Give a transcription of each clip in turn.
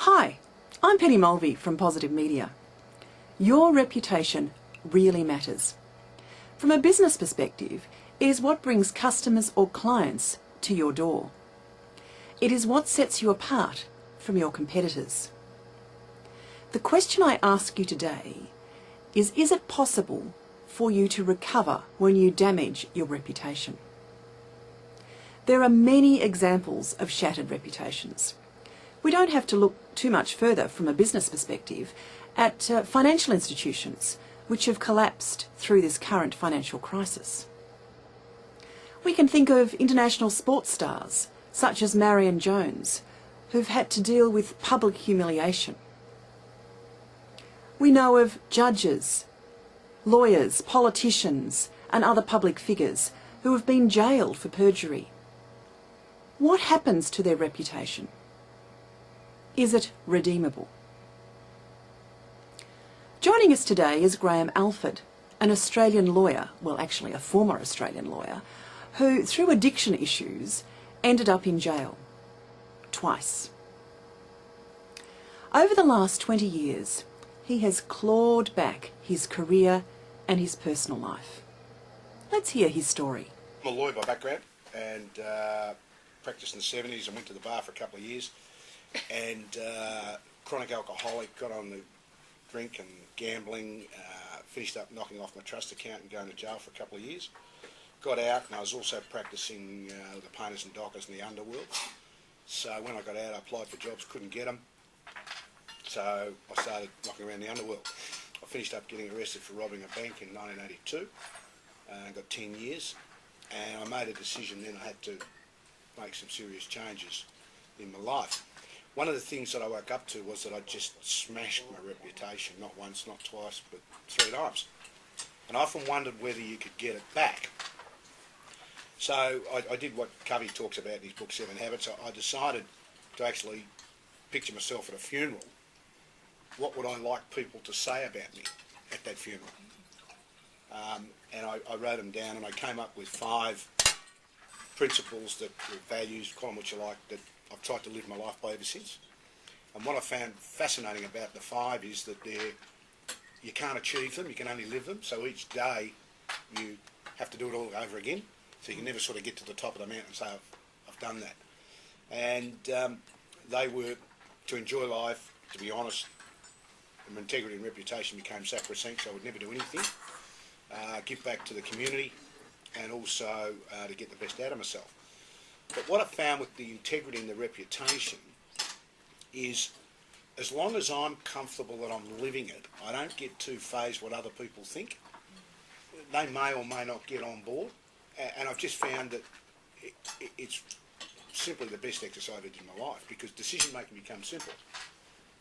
Hi, I'm Penny Mulvey from Positive Media. Your reputation really matters. From a business perspective, it is what brings customers or clients to your door. It is what sets you apart from your competitors. The question I ask you today is it possible for you to recover when you damage your reputation? There are many examples of shattered reputations. We don't have to look too much further from a business perspective at financial institutions which have collapsed through this current financial crisis. We can think of international sports stars such as Marion Jones, who've had to deal with public humiliation. We know of judges, lawyers, politicians and other public figures who have been jailed for perjury. What happens to their reputation? Is it redeemable? Joining us today is Graeme Alford, an Australian lawyer, well actually a former Australian lawyer, who through addiction issues ended up in jail twice. Over the last 20 years, he has clawed back his career and his personal life. Let's hear his story. I'm a lawyer by background and practiced in the 70s and went to the bar for a couple of years, and chronic alcoholic, got on the drink and gambling, finished up knocking off my trust account and going to jail for a couple of years. Got out, and I was also practicing the painters and dockers in the underworld. So when I got out, I applied for jobs, couldn't get them. So I started knocking around the underworld. I finished up getting arrested for robbing a bank in 1982, got 10 years, and I made a decision then I had to make some serious changes in my life. One of the things that I woke up to was that I just smashed my reputation, not once, not twice, but 3 times. And I often wondered whether you could get it back. So I did what Covey talks about in his book 7 Habits. I decided to actually picture myself at a funeral. What would I like people to say about me at that funeral? And I wrote them down, and I came up with 5 principles, that values, call them what you like, that I've tried to live my life by ever since. And what I found fascinating about the 5 is that you can't achieve them, you can only live them. So each day you have to do it all over again. So you can never sort of get to the top of the mountain and say, I've done that. And they were to enjoy life, to be honest, and integrity and reputation became sacrosanct, so I would never do anything. Give back to the community, and also to get the best out of myself. But what I found with the integrity and the reputation is, as long as I'm comfortable that I'm living it, I don't get too phased what other people think. They may or may not get on board, and I've just found that it's simply the best exercise I did in my life, because decision making becomes simple.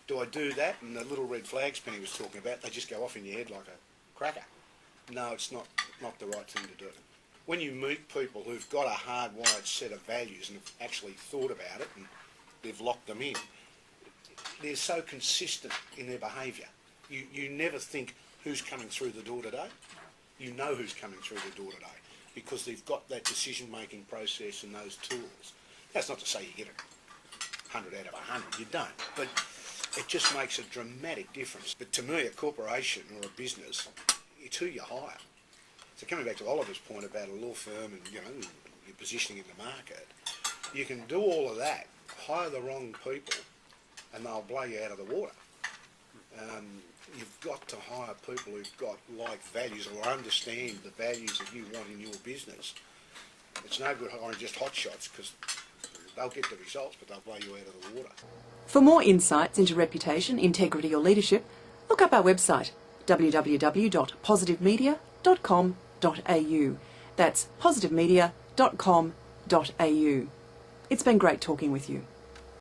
Do I do that, and the little red flags Penny was talking about, they just go off in your head like a cracker? No, it's not the right thing to do. When you meet people who've got a hardwired set of values and have actually thought about it and they've locked them in, they're so consistent in their behaviour. You never think who's coming through the door today. You know who's coming through the door today because they've got that decision-making process and those tools. That's not to say you get it 100 out of 100, you don't. But it just makes a dramatic difference. But to me, a corporation or a business, it's who you hire. So coming back to Oliver's point about a law firm and your positioning in the market, you can do all of that, hire the wrong people, and they'll blow you out of the water. You've got to hire people who've got like values or understand the values that you want in your business. It's no good hiring just hot shots, because they'll get the results, but they'll blow you out of the water. For more insights into reputation, integrity or leadership, look up our website www.positivemedia.com.au. That's positivemedia.com.au. It's been great talking with you.